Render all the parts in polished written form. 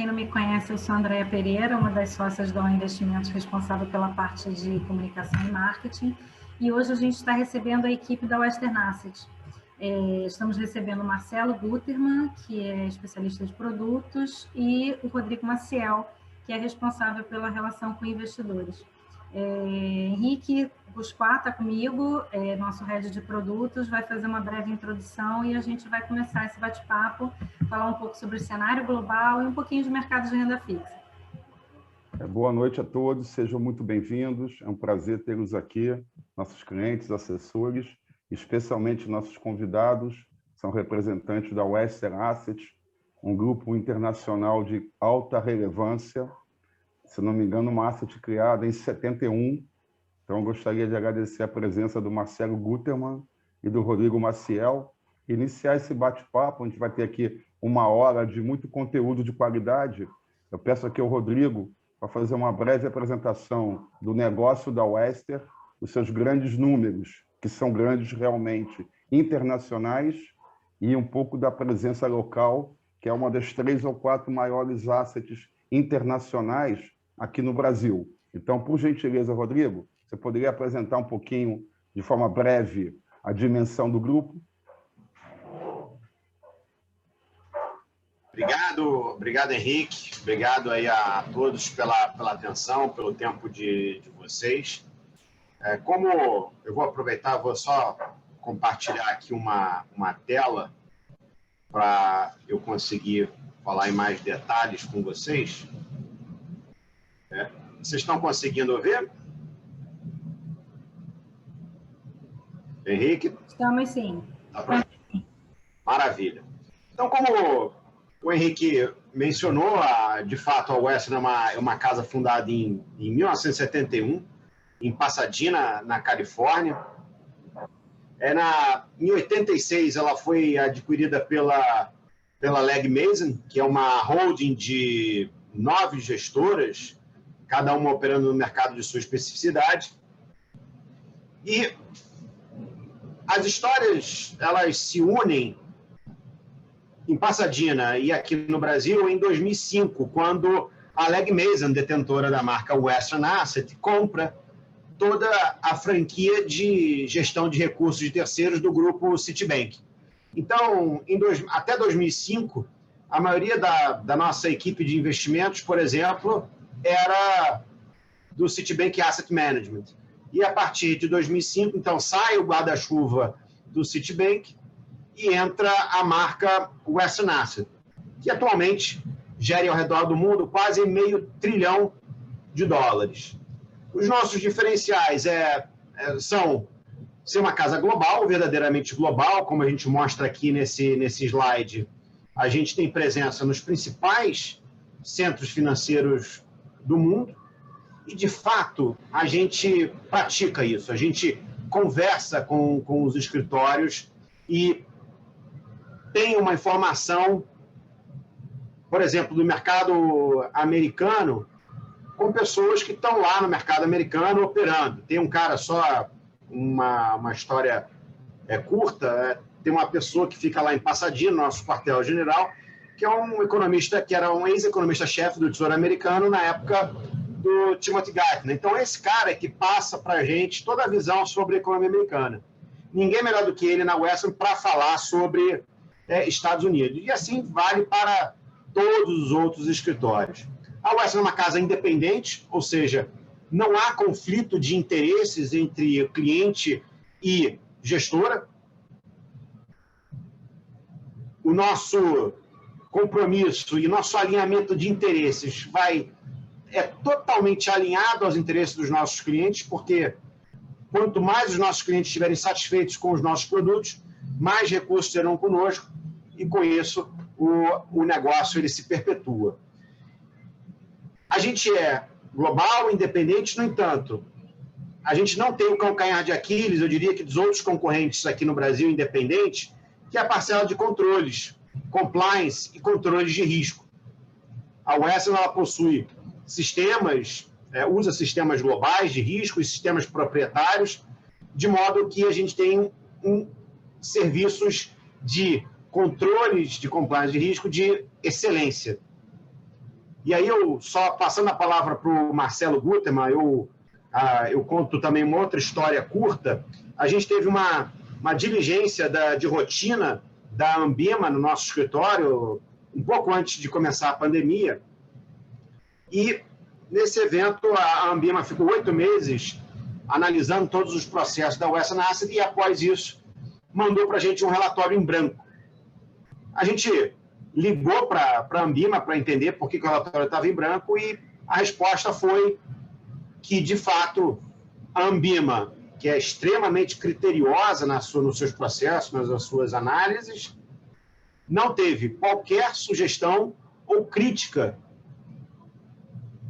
quem não me conhece, eu sou a Andréa Pereira, uma das sócias da ON Investimentos, responsável pela parte de comunicação e marketing. E hoje a gente está recebendo a equipe da Western Asset. Estamos recebendo o Marcelo Guterman, que é especialista de produtos, e o Rodrigo Maciel, que é responsável pela relação com investidores. Henrique Busquá está comigo, nosso head de produtos, vai fazer uma breve introdução e a gente vai começar esse bate-papo, falar um pouco sobre o cenário global e um pouquinho de mercado de renda fixa. Boa noite a todos, sejam muito bem-vindos, é um prazer tê-los aqui, nossos clientes, assessores, especialmente nossos convidados, são representantes da Western Asset, um grupo internacional de alta relevância, se não me engano, uma asset criada em 71. Então, gostaria de agradecer a presença do Marcelo Guterman e do Rodrigo Maciel. Iniciar esse bate-papo, a gente vai ter aqui 1 hora de muito conteúdo de qualidade. Eu peço aqui ao Rodrigo para fazer uma breve apresentação do negócio da Western, os seus grandes números, que são grandes realmente, internacionais, e um pouco da presença local, que é uma das 3 ou 4 maiores assets internacionais aqui no Brasil. Então, por gentileza, Rodrigo, você poderia apresentar um pouquinho, de forma breve, a dimensão do grupo? Obrigado, Henrique. Obrigado aí a todos pela atenção, pelo tempo de vocês. Como eu vou aproveitar, vou só compartilhar aqui uma tela para eu conseguir falar em mais detalhes com vocês. Vocês estão conseguindo ver? Henrique? Estamos sim. Tá pronto? Maravilha. Então, como o Henrique mencionou, de fato, a Western é uma casa fundada em 1971, em Pasadena, na Califórnia. Em 86, ela foi adquirida pela Legg Mason, que é uma holding de 9 gestoras, cada uma operando no mercado de sua especificidade. E as histórias, elas se unem em Pasadena e aqui no Brasil em 2005, quando a Legg Mason, detentora da marca Western Asset, compra toda a franquia de gestão de recursos de terceiros do grupo Citibank. Então, até 2005, a maioria da nossa equipe de investimentos, por exemplo, era do Citibank Asset Management. E a partir de 2005, então, sai o guarda-chuva do Citibank e entra a marca Western Asset, que atualmente gera ao redor do mundo quase $500 bilhão. Os nossos diferenciais são ser uma casa global, verdadeiramente global, como a gente mostra aqui nesse slide. A gente tem presença nos principais centros financeiros do mundo e, de fato, a gente pratica isso. A gente conversa com os escritórios e tem uma informação, por exemplo, do mercado americano, com pessoas que estão lá no mercado americano operando. Tem um cara só, uma história curta, tem uma pessoa que fica lá em Pasadena, nosso quartel-general, que é um economista, que era um ex-economista-chefe do Tesouro Americano na época do Timothy Geithner. Então, esse cara é que passa para a gente toda a visão sobre a economia americana. Ninguém melhor do que ele na Western para falar sobre Estados Unidos. E assim vale para todos os outros escritórios. A Western é uma casa independente, ou seja, não há conflito de interesses entre cliente e gestora. O nosso compromisso e nosso alinhamento de interesses é totalmente alinhado aos interesses dos nossos clientes, porque quanto mais os nossos clientes estiverem satisfeitos com os nossos produtos, mais recursos terão conosco e, com isso, o negócio ele se perpetua. A gente é global, independente, no entanto, a gente não tem o calcanhar de Aquiles, eu diria que dos outros concorrentes aqui no Brasil independente, que é a parcela de controles, compliance e controles de risco. A Western ela possui sistemas, usa sistemas globais de risco e sistemas proprietários, de modo que a gente tem serviços de controles de compliance de risco de excelência. E aí, eu só passando a palavra para o Marcelo Guterman, eu conto também uma outra história curta. A gente teve uma diligência de rotina da Ambima no nosso escritório, um pouco antes de começar a pandemia. E, nesse evento, a Ambima ficou 8 meses analisando todos os processos da Western Asset e, após isso, mandou para a gente um relatório em branco. A gente ligou para a Ambima para entender por que o relatório estava em branco e a resposta foi que, de fato, a Ambima, que é extremamente criteriosa nos seus processos, nas suas análises, não teve qualquer sugestão ou crítica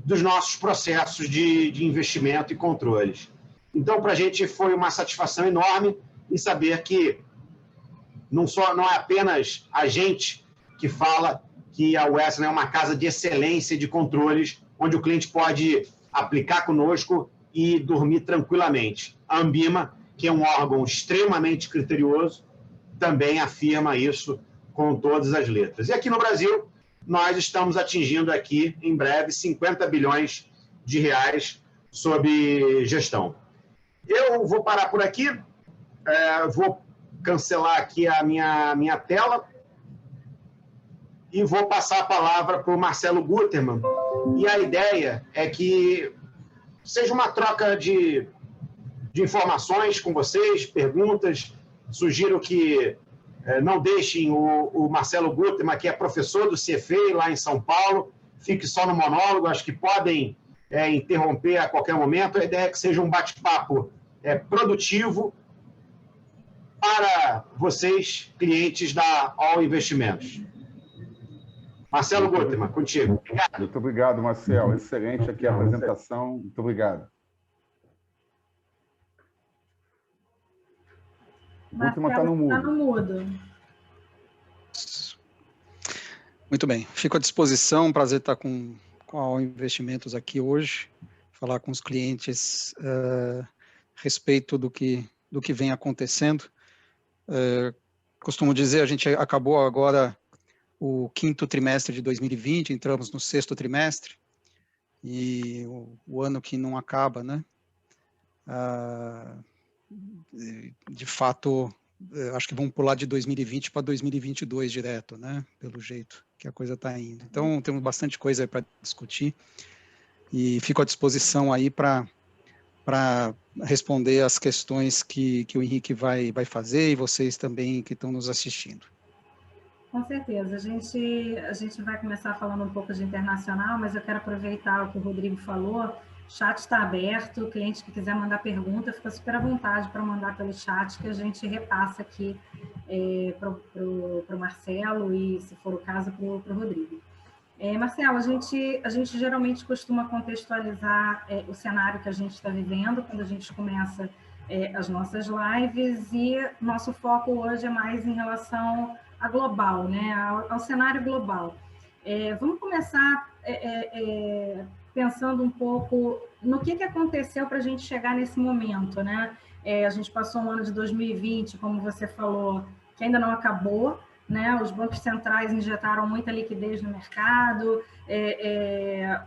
dos nossos processos de investimento e controles. Então, para a gente foi uma satisfação enorme em saber que não é apenas a gente que fala que a Western é uma casa de excelência de controles, onde o cliente pode aplicar conosco e dormir tranquilamente. A Ambima, que é um órgão extremamente criterioso, também afirma isso com todas as letras. E aqui no Brasil, nós estamos atingindo aqui, em breve, 50 bilhões de reais sob gestão. Eu vou parar por aqui, vou cancelar aqui a minha tela e vou passar a palavra para o Marcelo Guterman. E a ideia é que seja uma troca de informações com vocês, perguntas. Sugiro que não deixem o Marcelo Guterman, que é professor do CFEI lá em São Paulo, fique só no monólogo. Acho que podem interromper a qualquer momento. A ideia é que seja um bate-papo produtivo para vocês, clientes da All Investimentos. Marcelo Guterman, contigo. Obrigado. Muito obrigado, Marcelo. Excelente aqui a apresentação. Muito obrigado. Guterman está no mudo. Está no mudo. Muito bem. Fico à disposição. Prazer estar com a All Investimentos aqui hoje. Falar com os clientes a respeito do que vem acontecendo. Costumo dizer, a gente acabou agora o 5º trimestre de 2020, entramos no 6º trimestre, e o ano que não acaba, né? De fato, acho que vamos pular de 2020 para 2022 direto, né? Pelo jeito que a coisa está indo. Então, temos bastante coisa para discutir, e fico à disposição aí para responder as questões que o Henrique vai fazer, e vocês também que estão nos assistindo. Com certeza. A gente vai começar falando um pouco de internacional, mas eu quero aproveitar o que o Rodrigo falou. O chat está aberto, o cliente que quiser mandar pergunta, fica super à vontade para mandar pelo chat, que a gente repassa aqui para o Marcelo e, se for o caso, para o Rodrigo. Marcelo, a gente geralmente costuma contextualizar o cenário que a gente está vivendo quando a gente começa as nossas lives, e nosso foco hoje é mais em relação a global, né? Ao cenário global. Vamos começar pensando um pouco no que aconteceu para a gente chegar nesse momento, né? A gente passou um ano de 2020, como você falou, que ainda não acabou, né? Os bancos centrais injetaram muita liquidez no mercado,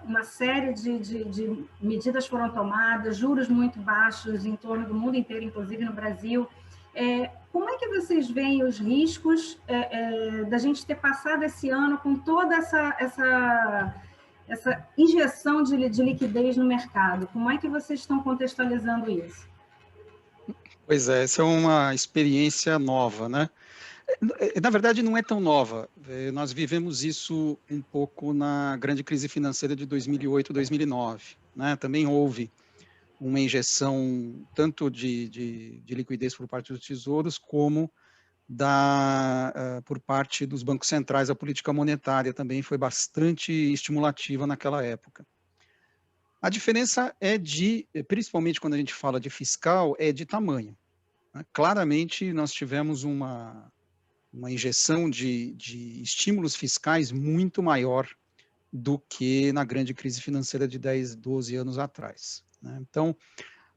uma série de medidas foram tomadas, juros muito baixos em torno do mundo inteiro, inclusive no Brasil. Como é que vocês veem os riscos da gente ter passado esse ano com toda essa injeção de liquidez no mercado? Como é que vocês estão contextualizando isso? Pois é, essa é uma experiência nova, né? Na verdade, não é tão nova. Nós vivemos isso um pouco na grande crise financeira de 2008, 2009, né? Também houve uma injeção tanto de liquidez por parte dos tesouros, como por parte dos bancos centrais. A política monetária também foi bastante estimulativa naquela época. A diferença principalmente quando a gente fala de fiscal, é de tamanho, né? Claramente, nós tivemos uma injeção de estímulos fiscais muito maior do que na grande crise financeira de 10, 12 anos atrás, né? Então,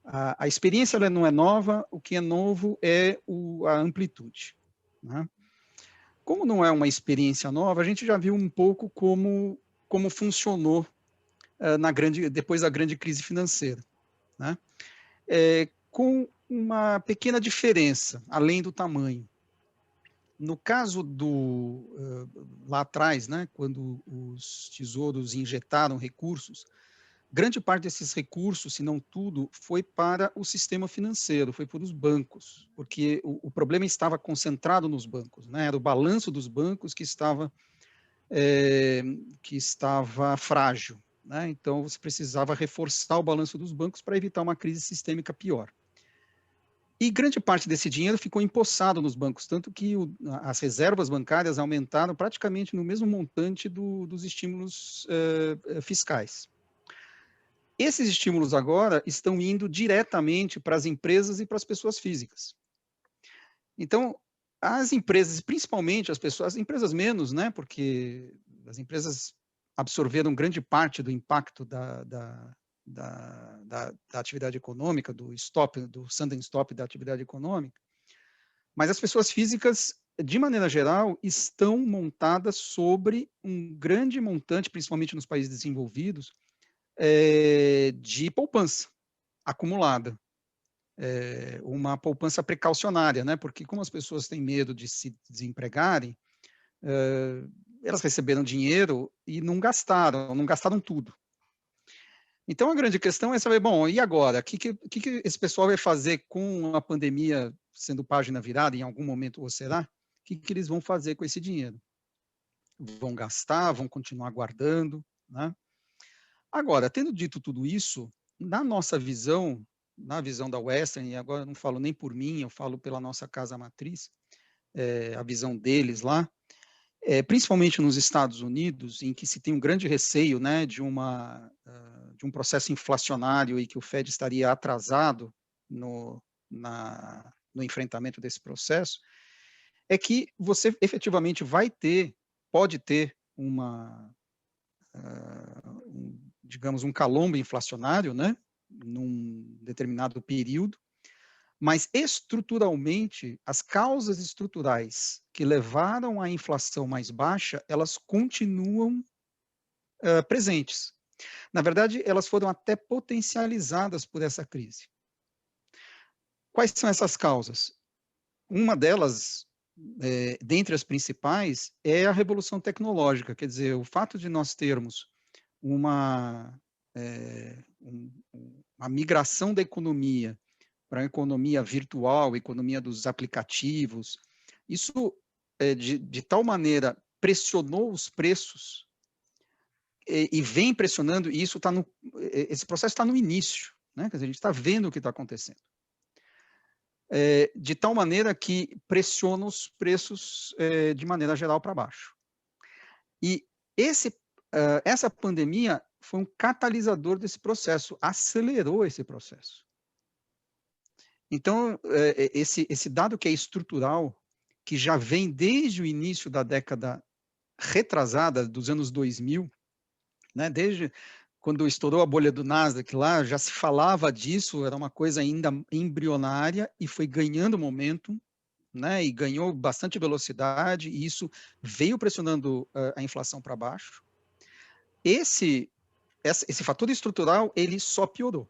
a experiência ela não é nova, o que é novo é a amplitude, né? Como não é uma experiência nova, a gente já viu um pouco como como funcionou depois da grande crise financeira, né? Com uma pequena diferença, além do tamanho. No caso lá atrás, né, quando os tesouros injetaram recursos, grande parte desses recursos, se não tudo, foi para o sistema financeiro, foi para os bancos, porque o problema estava concentrado nos bancos, né? Era o balanço dos bancos que estava frágil, né? Então, você precisava reforçar o balanço dos bancos para evitar uma crise sistêmica pior. E grande parte desse dinheiro ficou empossado nos bancos, tanto que as reservas bancárias aumentaram praticamente no mesmo montante dos estímulos fiscais. Esses estímulos agora estão indo diretamente para as empresas e para as pessoas físicas. Então, as empresas, principalmente as empresas menos, né, porque as empresas absorveram grande parte do impacto da atividade econômica, do sudden stop da atividade econômica, mas as pessoas físicas, de maneira geral, estão montadas sobre um grande montante, principalmente nos países desenvolvidos, de poupança acumulada. Uma poupança precaucionária, né? Porque como as pessoas têm medo de se desempregarem, elas receberam dinheiro e não gastaram tudo. Então, a grande questão é saber, bom, e agora? O que esse pessoal vai fazer com a pandemia sendo página virada, em algum momento, ou será? O que eles vão fazer com esse dinheiro? Vão gastar? Vão continuar guardando? Né? Agora, tendo dito tudo isso, na nossa visão, na visão da Western, e agora eu não falo nem por mim, eu falo pela nossa casa matriz, a visão deles lá, principalmente nos Estados Unidos, em que se tem um grande receio, né, de um processo inflacionário e que o Fed estaria atrasado no enfrentamento desse processo, é que você efetivamente pode ter digamos, um calombo inflacionário, né, num determinado período, mas estruturalmente, as causas estruturais que levaram à inflação mais baixa, elas continuam presentes. Na verdade, elas foram até potencializadas por essa crise. Quais são essas causas? Uma delas, dentre as principais, é a revolução tecnológica, quer dizer, o fato de nós termos uma migração da economia para a economia virtual, economia dos aplicativos, isso de tal maneira pressionou os preços e vem pressionando, e esse processo está no início, né? Quer dizer, a gente está vendo o que está acontecendo. De tal maneira que pressiona os preços de maneira geral para baixo. E essa pandemia foi um catalisador desse processo, acelerou esse processo. Então, esse dado que é estrutural, que já vem desde o início da década retrasada, dos anos 2000, né, desde quando estourou a bolha do Nasdaq lá, já se falava disso, era uma coisa ainda embrionária e foi ganhando momento, né, e ganhou bastante velocidade, e isso veio pressionando a inflação para baixo. Esse fator estrutural, ele só piorou,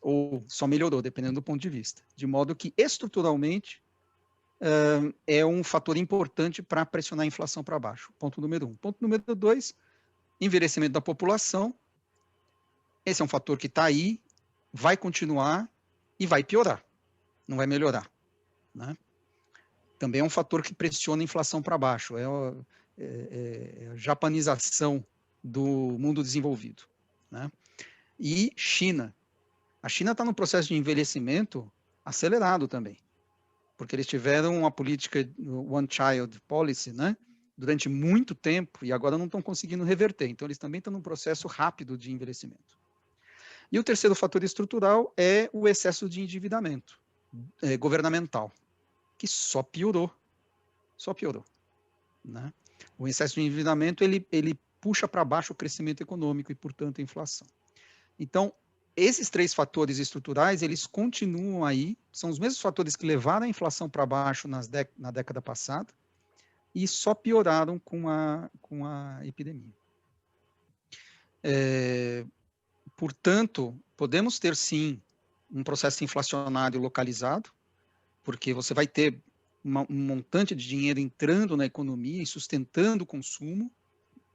ou só melhorou, dependendo do ponto de vista. De modo que, estruturalmente, é um fator importante para pressionar a inflação para baixo. Ponto número 1. Ponto número 2, envelhecimento da população. Esse é um fator que está aí, vai continuar e vai piorar, não vai melhorar. Né? Também é um fator que pressiona a inflação para baixo, é a japanização do mundo desenvolvido. Né? E China. A China está num processo de envelhecimento acelerado também, porque eles tiveram uma política One Child Policy, né, durante muito tempo, e agora não estão conseguindo reverter. Então, eles também estão num processo rápido de envelhecimento. E o terceiro fator estrutural é o excesso de endividamento governamental, que só piorou. Só piorou. Né? O excesso de endividamento, ele puxa para baixo o crescimento econômico e, portanto, a inflação. Então, esses três fatores estruturais, eles continuam aí, são os mesmos fatores que levaram a inflação para baixo na década passada e só pioraram com a epidemia. Portanto, podemos ter, sim, um processo inflacionário localizado, porque você vai ter um montante de dinheiro entrando na economia e sustentando o consumo,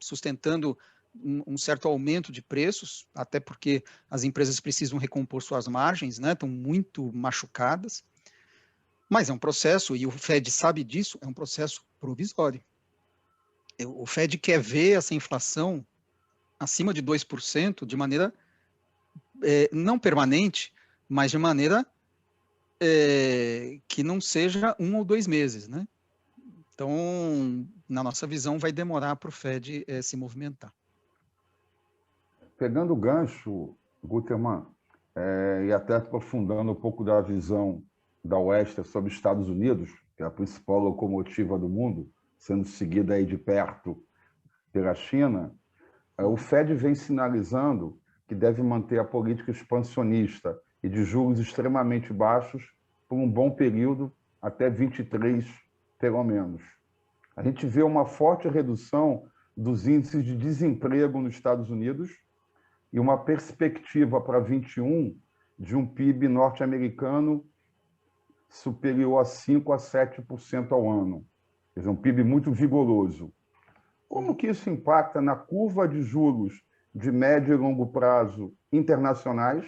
sustentando um certo aumento de preços, até porque as empresas precisam recompor suas margens, né? Estão muito machucadas. Mas é um processo, e o Fed sabe disso, é um processo provisório. O Fed quer ver essa inflação acima de 2% de maneira não permanente, mas de maneira que não seja 1 ou 2 meses, né? Então, na nossa visão, vai demorar para o Fed se movimentar. Pegando o gancho, Guterman, e até aprofundando um pouco da visão da Wester sobre os Estados Unidos, que é a principal locomotiva do mundo, sendo seguida aí de perto pela China, o Fed vem sinalizando que deve manter a política expansionista e de juros extremamente baixos por um bom período, até 23, pelo menos. A gente vê uma forte redução dos índices de desemprego nos Estados Unidos e uma perspectiva para 21 de um PIB norte-americano superior a 5 a 7% ao ano. Quer dizer, um PIB muito vigoroso. Como que isso impacta na curva de juros de médio e longo prazo internacionais?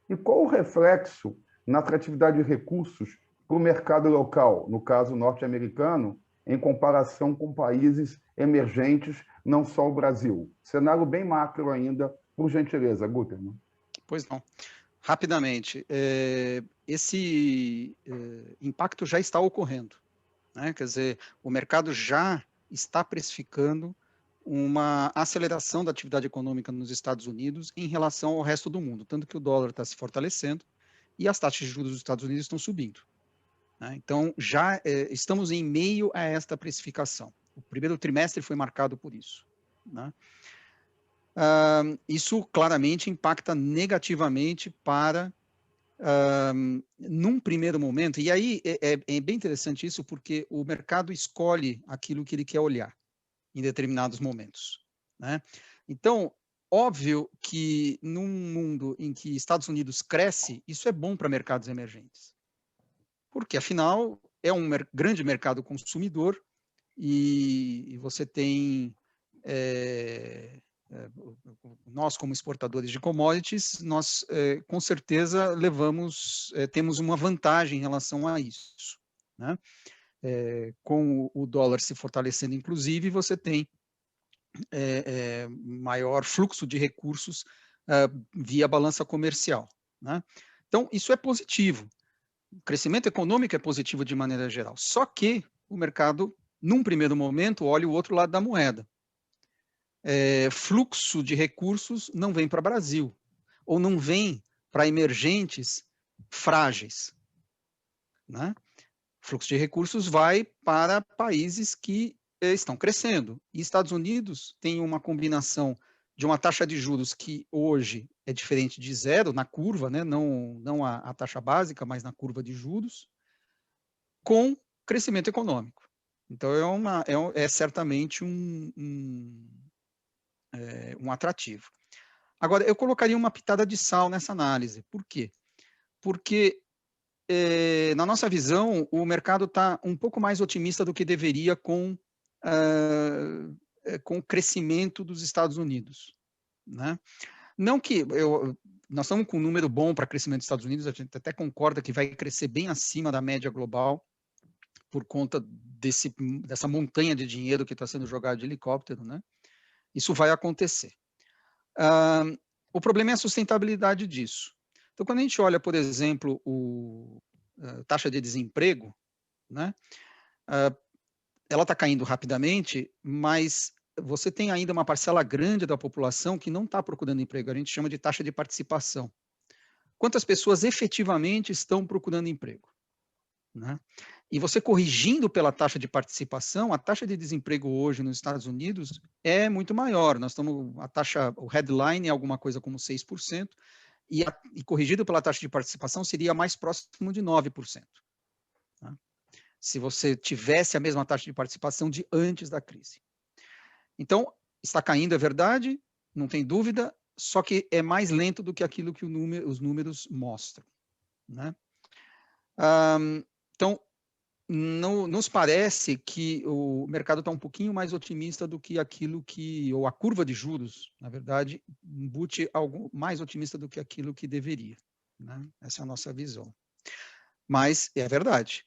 E qual o reflexo na atratividade de recursos para o mercado local, no caso norte-americano, em comparação com países emergentes, não só o Brasil? Cenário bem macro ainda, por gentileza, Guterman. Pois não. Rapidamente, esse impacto já está ocorrendo, né? Quer dizer, o mercado já está precificando uma aceleração da atividade econômica nos Estados Unidos em relação ao resto do mundo, tanto que o dólar está se fortalecendo e as taxas de juros dos Estados Unidos estão subindo, né? Então, já estamos em meio a esta precificação. O primeiro trimestre foi marcado por isso, né? Isso claramente impacta negativamente para, num primeiro momento, e aí é bem interessante isso, porque o mercado escolhe aquilo que ele quer olhar em determinados momentos, né? Então, óbvio que num mundo em que Estados Unidos cresce, isso é bom para mercados emergentes, porque afinal é um grande mercado consumidor e você tem nós como exportadores de commodities, nós com certeza temos uma vantagem em relação a isso, né? Com o dólar se fortalecendo, inclusive, você tem maior fluxo de recursos via balança comercial, né? Então, isso é positivo. O crescimento econômico é positivo de maneira geral. Só que o mercado, num primeiro momento, olha o outro lado da moeda. Fluxo de recursos não vem para o Brasil, ou não vem para emergentes frágeis, né? Fluxo de recursos vai para países que estão crescendo. E Estados Unidos tem uma combinação de uma taxa de juros que hoje é diferente de zero na curva, né? Não a taxa básica, mas na curva de juros, com crescimento econômico. Então, é certamente um atrativo. Agora, eu colocaria uma pitada de sal nessa análise. Por quê? Porque, na nossa visão, o mercado está um pouco mais otimista do que deveria com o crescimento dos Estados Unidos, né? Não que nós estamos com um número bom para crescimento dos Estados Unidos, a gente até concorda que vai crescer bem acima da média global por conta dessa montanha de dinheiro que está sendo jogado de helicóptero, né? Isso vai acontecer. O problema é a sustentabilidade disso. Então, quando a gente olha, por exemplo, a taxa de desemprego, né? Ela está caindo rapidamente, mas você tem ainda uma parcela grande da população que não está procurando emprego. A gente chama de taxa de participação. Quantas pessoas efetivamente estão procurando emprego, né? E você corrigindo pela taxa de participação, a taxa de desemprego hoje nos Estados Unidos é muito maior. Nós estamos, o headline é alguma coisa como 6%, e corrigido pela taxa de participação seria mais próximo de 9%. Tá? Se você tivesse a mesma taxa de participação de antes da crise. Então, está caindo, é verdade, não tem dúvida, só que é mais lento do que aquilo que os números mostram, né? Então, nos parece que o mercado está um pouquinho mais otimista do que aquilo que, ou a curva de juros, na verdade, embute algo mais otimista do que aquilo que deveria, né? Essa é a nossa visão. Mas é verdade.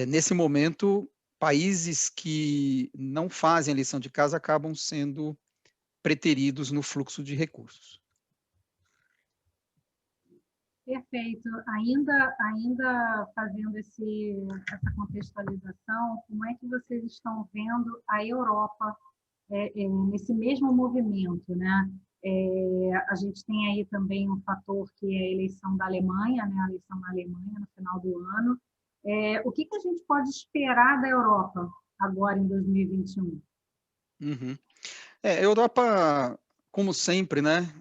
Nesse momento, países que não fazem a lição de casa acabam sendo preteridos no fluxo de recursos. Perfeito. Ainda fazendo essa contextualização, como é que vocês estão vendo a Europa nesse mesmo movimento, né? A gente tem aí também um fator que é a eleição da Alemanha, né? A eleição na Alemanha no final do ano. O que a gente pode esperar da Europa agora em 2021? Uhum. A Europa, como sempre, né,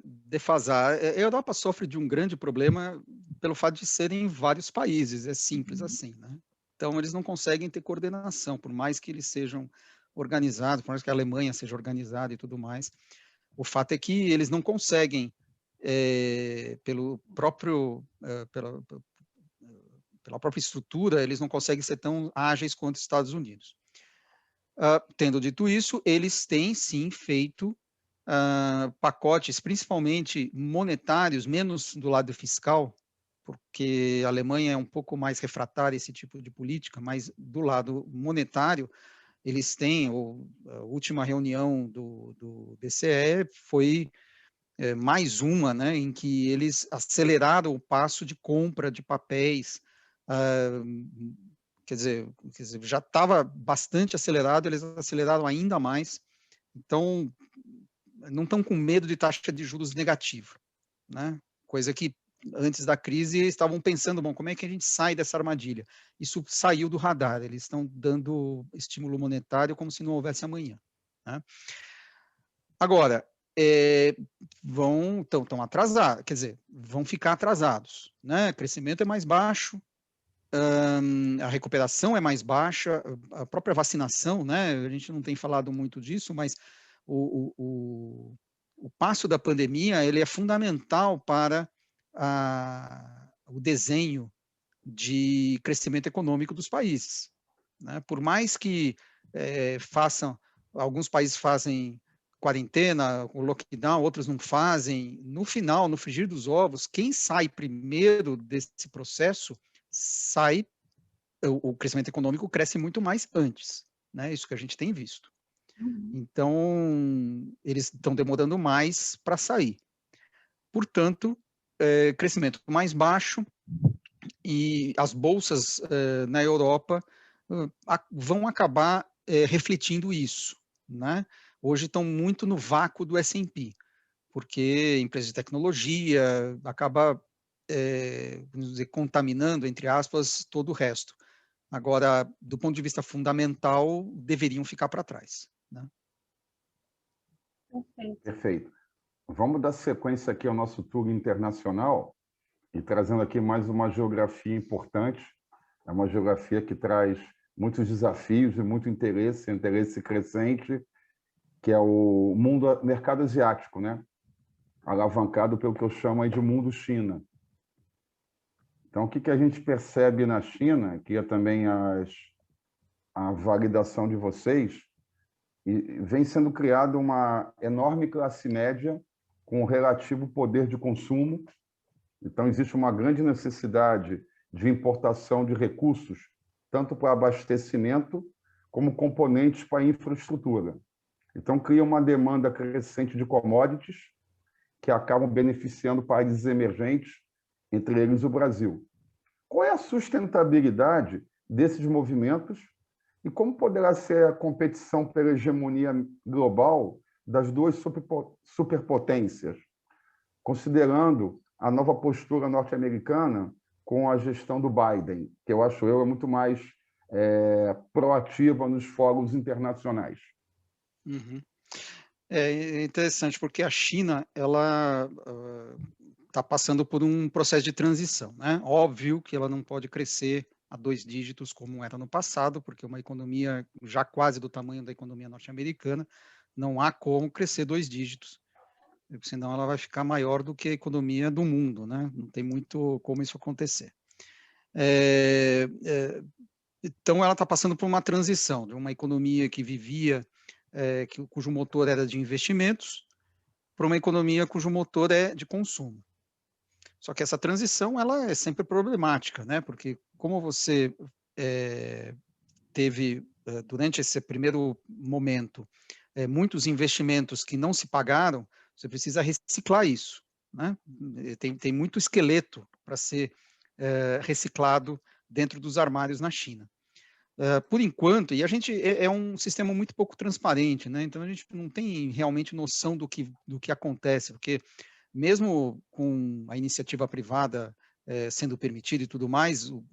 defasar. A Europa sofre de um grande problema pelo fato de serem vários países, é simples assim, né? Então, eles não conseguem ter coordenação, por mais que eles sejam organizados, por mais que a Alemanha seja organizada e tudo mais. O fato é que eles não conseguem, pela própria estrutura, eles não conseguem ser tão ágeis quanto os Estados Unidos. Tendo dito isso, eles têm sim feito pacotes, principalmente monetários, menos do lado fiscal, porque a Alemanha é um pouco mais refratária a esse tipo de política, mas do lado monetário, eles têm, a última reunião do BCE foi mais uma, né, em que eles aceleraram o passo de compra de papéis, quer dizer, já estava bastante acelerado, eles aceleraram ainda mais, então não estão com medo de taxa de juros negativa, né? Coisa que antes da crise estavam pensando, bom, como é que a gente sai dessa armadilha? Isso saiu do radar, eles estão dando estímulo monetário como se não houvesse amanhã, né? Agora, estão atrasados, quer dizer, vão ficar atrasados, né? O crescimento é mais baixo, a recuperação é mais baixa, a própria vacinação, né? A gente não tem falado muito disso, mas o passo da pandemia ele é fundamental para o desenho de crescimento econômico dos países, né? Por mais que alguns países fazem quarentena, o lockdown, outros não fazem, no final, no frigir dos ovos, quem sai primeiro desse processo sai, o crescimento econômico cresce muito mais antes, né? Isso que a gente tem visto. Então, eles estão demorando mais para sair. Portanto, crescimento mais baixo e as bolsas na Europa vão acabar refletindo isso, né? Hoje estão muito no vácuo do S&P, porque empresas de tecnologia acaba, vamos dizer, contaminando, entre aspas, todo o resto. Agora, do ponto de vista fundamental, deveriam ficar para trás, né? Perfeito. Vamos dar sequência aqui ao nosso tour internacional e trazendo aqui mais uma geografia importante. É uma geografia que traz muitos desafios e muito interesse crescente, que é o mercado asiático, né? Alavancado pelo que eu chamo aí de mundo China. Então, o que a gente percebe na China, que é também a validação de vocês, e vem sendo criada uma enorme classe média com relativo poder de consumo. Então, existe uma grande necessidade de importação de recursos, tanto para abastecimento como componentes para infraestrutura. Então, cria uma demanda crescente de commodities que acabam beneficiando países emergentes, entre eles o Brasil. Qual é a sustentabilidade desses movimentos e como poderá ser a competição pela hegemonia global das duas superpotências, considerando a nova postura norte-americana com a gestão do Biden, que eu acho é muito mais proativa nos fóruns internacionais? Uhum. É interessante, porque a China ela está passando por um processo de transição, né? Óbvio que ela não pode crescer a 2 dígitos como era no passado, porque uma economia já quase do tamanho da economia norte-americana, não há como crescer 2 dígitos. senão ela vai ficar maior do que a economia do mundo, né? Não tem muito como isso acontecer. Então, ela está passando por uma transição de uma economia que vivia, cujo motor era de investimentos, para uma economia cujo motor é de consumo. Só que essa transição ela é sempre problemática, né? Porque como você teve, durante esse primeiro momento, muitos investimentos que não se pagaram, você precisa reciclar isso, né? Tem muito esqueleto para ser reciclado dentro dos armários na China. Por enquanto, e a gente é um sistema muito pouco transparente, né? Então a gente não tem realmente noção do que acontece, porque mesmo com a iniciativa privada sendo permitida e tudo mais, o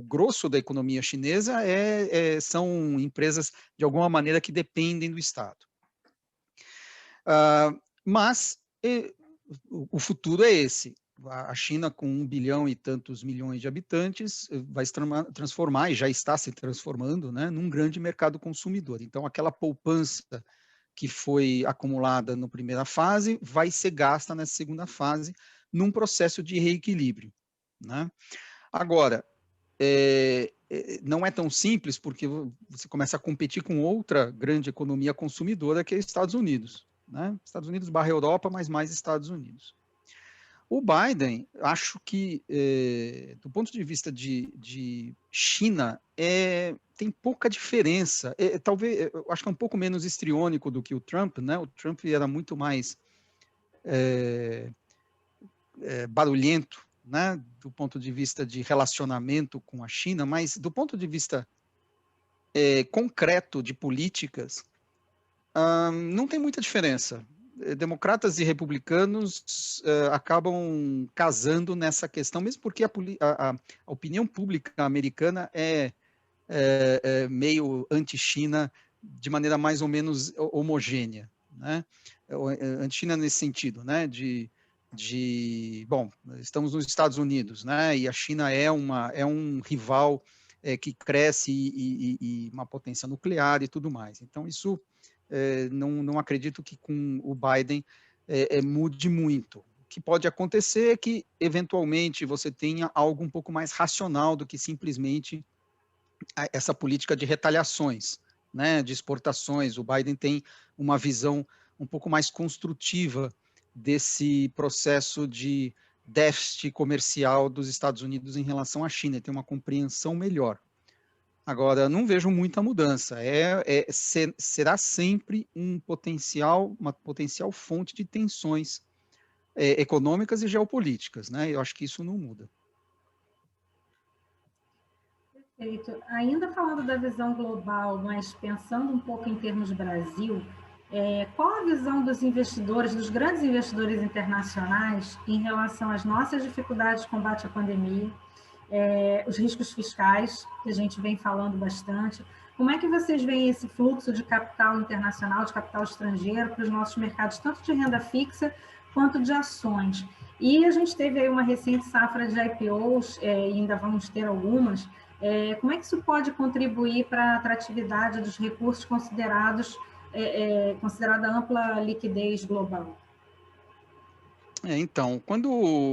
grosso da economia chinesa são empresas, de alguma maneira, que dependem do Estado. Mas o futuro é esse. A China, com 1 bilhão e tantos milhões de habitantes, vai se transformar, e já está se transformando, né, num grande mercado consumidor. Então, aquela poupança que foi acumulada na primeira fase vai ser gasta nessa segunda fase, num processo de reequilíbrio, né? Agora, não é tão simples, porque você começa a competir com outra grande economia consumidora, que é os Estados Unidos, né? Estados Unidos barra Europa, mas mais Estados Unidos. O Biden, acho que, do ponto de vista de China, tem pouca diferença. Talvez, eu acho que é um pouco menos histriônico do que o Trump, né? O Trump era muito mais barulhento, né? Do ponto de vista de relacionamento com a China, mas do ponto de vista concreto de políticas, não tem muita diferença. Democratas e republicanos acabam casando nessa questão, mesmo porque a opinião pública americana é meio anti-China de maneira mais ou menos homogênea, né? Anti-China nesse sentido, né? Bom, estamos nos Estados Unidos, né? E a China é um rival que cresce e uma potência nuclear e tudo mais. Então, isso não acredito que com o Biden mude muito. O que pode acontecer é que, eventualmente, você tenha algo um pouco mais racional do que simplesmente essa política de retaliações, né, de exportações. O Biden tem uma visão um pouco mais construtiva desse processo de déficit comercial dos Estados Unidos em relação à China, tem uma compreensão melhor. Agora, não vejo muita mudança. Será sempre uma potencial fonte de tensões econômicas e geopolíticas, né? Eu acho que isso não muda. Perfeito. Ainda falando da visão global, mas pensando um pouco em termos de Brasil, qual a visão dos investidores, dos grandes investidores internacionais, em relação às nossas dificuldades de combate à pandemia, os riscos fiscais, que a gente vem falando bastante? Como é que vocês veem esse fluxo de capital internacional, de capital estrangeiro para os nossos mercados, tanto de renda fixa quanto de ações? E a gente teve aí uma recente safra de IPOs, e ainda vamos ter algumas. Como é que isso pode contribuir para a atratividade dos recursos considerada ampla liquidez global? Então, quando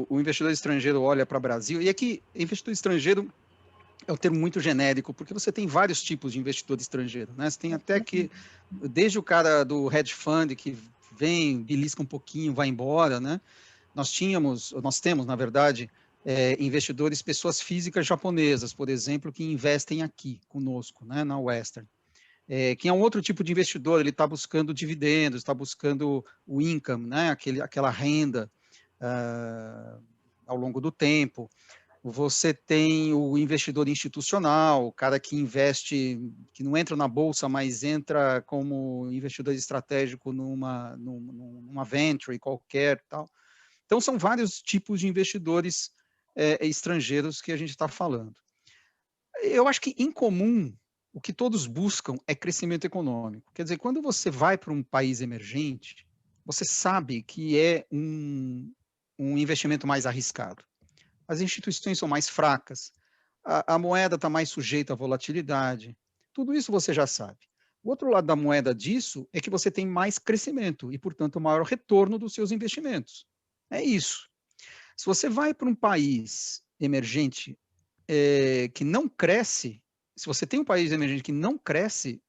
o investidor estrangeiro olha para o Brasil, e aqui investidor estrangeiro é um termo muito genérico, porque você tem vários tipos de investidor estrangeiro, né? Você tem até que, desde o cara do hedge fund, que vem, belisca um pouquinho, vai embora, né? Nós temos, na verdade, investidores, pessoas físicas japonesas, por exemplo, que investem aqui conosco, né, na Western. Que é um outro tipo de investidor, ele está buscando dividendos, está buscando o income, né, aquela renda ao longo do tempo. Você tem o investidor institucional, o cara que investe, que não entra na bolsa, mas entra como investidor estratégico numa venture qualquer, tal. Então, são vários tipos de investidores estrangeiros que a gente está falando. Eu acho que, em comum, o que todos buscam é crescimento econômico. Quer dizer, quando você vai para um país emergente, você sabe que é um investimento mais arriscado. As instituições são mais fracas, a moeda está mais sujeita à volatilidade. Tudo isso você já sabe. O outro lado da moeda disso é que você tem mais crescimento e, portanto, maior retorno dos seus investimentos. É isso. Se você vai para um país emergente que não cresce, se você tem um país emergente que não cresce,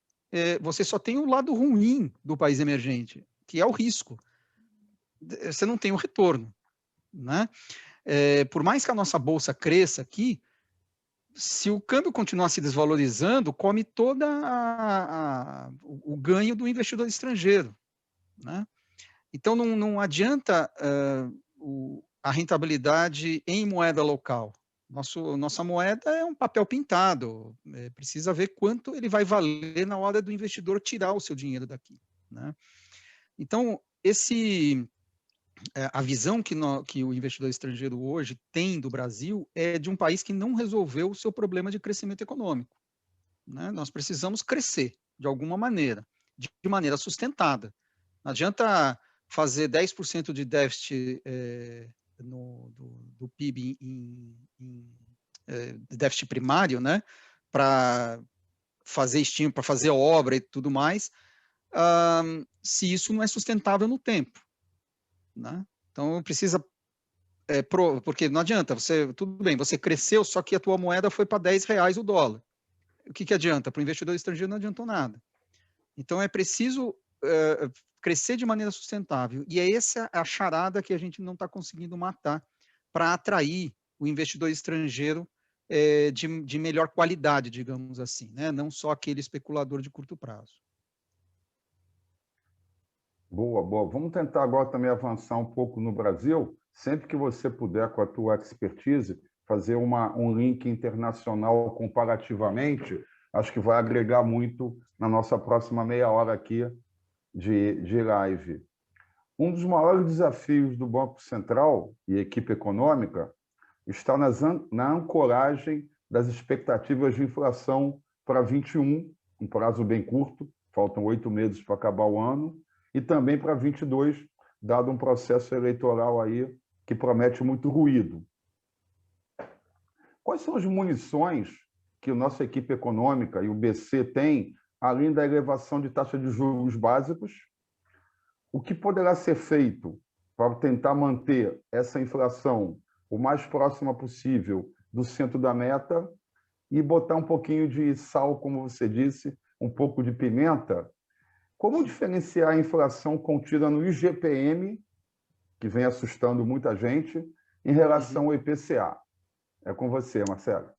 você só tem o lado ruim do país emergente, que é o risco. Você não tem o retorno, né? Por mais que a nossa bolsa cresça aqui, se o câmbio continuar se desvalorizando, come todo o ganho do investidor estrangeiro, né? Então, não adianta a rentabilidade em moeda local. Nossa moeda é um papel pintado, precisa ver quanto ele vai valer na hora do investidor tirar o seu dinheiro daqui, né? Então, a visão que o investidor estrangeiro hoje tem do Brasil é de um país que não resolveu o seu problema de crescimento econômico, né? Nós precisamos crescer de alguma maneira, de maneira sustentada. Não adianta fazer 10% de déficit do PIB de déficit primário, né, para fazer estímulo, para fazer obra e tudo mais, se isso não é sustentável no tempo, né? Então precisa, porque não adianta, tudo bem, você cresceu, só que a tua moeda foi para R$10 o dólar. O que adianta? Para o investidor estrangeiro não adiantou nada. Então é preciso crescer de maneira sustentável. E é essa a charada que a gente não está conseguindo matar para atrair o investidor estrangeiro de melhor qualidade, digamos assim, né? Não só aquele especulador de curto prazo. Boa, boa. Vamos tentar agora também avançar um pouco no Brasil. Sempre que você puder, com a tua expertise, fazer um link internacional comparativamente, acho que vai agregar muito na nossa próxima meia hora aqui de live. Um dos maiores desafios do Banco Central e equipe econômica está na ancoragem das expectativas de inflação para 21, um prazo bem curto, faltam 8 meses para acabar o ano, e também para 22, dado um processo eleitoral aí que promete muito ruído. Quais são as munições que a nossa equipe econômica e o BC tem, além da elevação de taxa de juros básicos? O que poderá ser feito para tentar manter essa inflação o mais próxima possível do centro da meta e botar um pouquinho de sal, como você disse, um pouco de pimenta? Como diferenciar a inflação contida no IGPM, que vem assustando muita gente, em relação ao IPCA? É com você, Marcelo.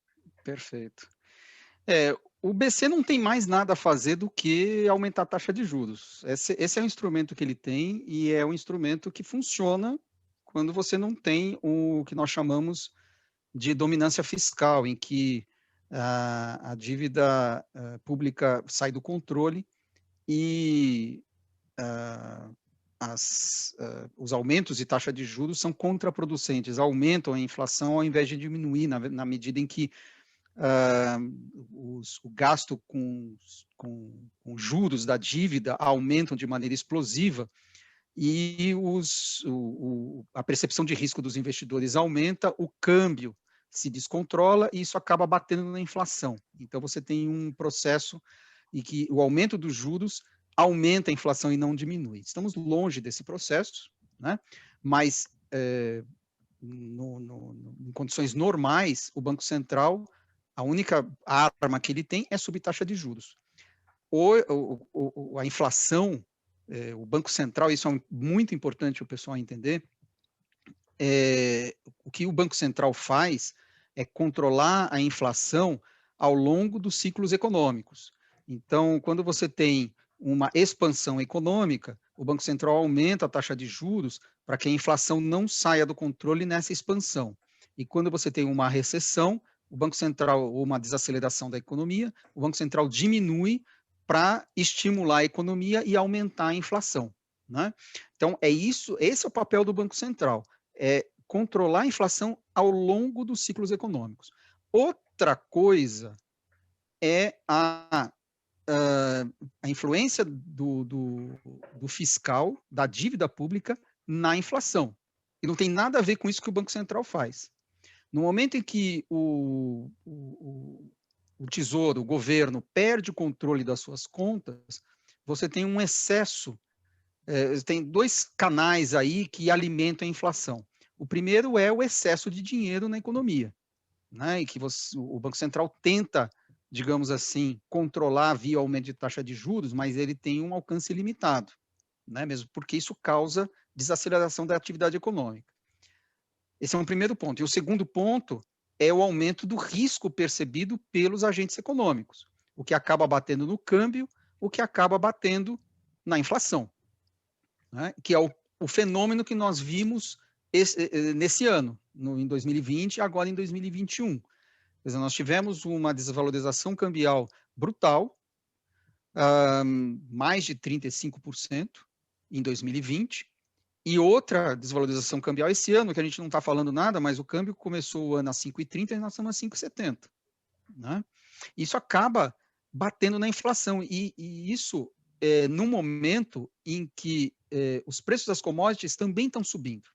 Perfeito. O BC não tem mais nada a fazer do que aumentar a taxa de juros. Esse é o instrumento que ele tem e é um instrumento que funciona quando você não tem o que nós chamamos de dominância fiscal, em que a dívida pública sai do controle e os aumentos de taxa de juros são contraproducentes, aumentam a inflação ao invés de diminuir, na medida em que o gasto com juros da dívida aumentam de maneira explosiva e a percepção de risco dos investidores aumenta, o câmbio se descontrola e isso acaba batendo na inflação. Então, você tem um processo em que o aumento dos juros aumenta a inflação e não diminui. Estamos longe desse processo, né? Mas em condições normais, o Banco Central, a única arma que ele tem é subtaxa de juros. A inflação, o Banco Central, isso é muito importante o pessoal entender, o que o Banco Central faz é controlar a inflação ao longo dos ciclos econômicos. Então, quando você tem uma expansão econômica, o Banco Central aumenta a taxa de juros para que a inflação não saia do controle nessa expansão. E quando você tem uma recessão, o Banco Central, ou uma desaceleração da economia, o Banco Central diminui para estimular a economia e aumentar a inflação, né? Então, esse é o papel do Banco Central, é controlar a inflação ao longo dos ciclos econômicos. Outra coisa é a influência do fiscal, da dívida pública, na inflação. E não tem nada a ver com isso que o Banco Central faz. No momento em que o Tesouro, o governo, perde o controle das suas contas, você tem um excesso, tem dois canais aí que alimentam a inflação. O primeiro é o excesso de dinheiro na economia, né, e que o Banco Central tenta, digamos assim, controlar via aumento de taxa de juros, mas ele tem um alcance limitado, né, mesmo porque isso causa desaceleração da atividade econômica. Esse é um primeiro ponto. E o segundo ponto é o aumento do risco percebido pelos agentes econômicos, o que acaba batendo no câmbio, o que acaba batendo na inflação, né, que é o fenômeno que nós vimos nesse ano, em 2020 e agora em 2021. Quer dizer, nós tivemos uma desvalorização cambial brutal, mais de 35% em 2020, e outra desvalorização cambial esse ano, que a gente não está falando nada, mas o câmbio começou o ano a 5,30 e nós estamos a 5,70. Né? Isso acaba batendo na inflação, e isso no momento em que os preços das commodities também estão subindo.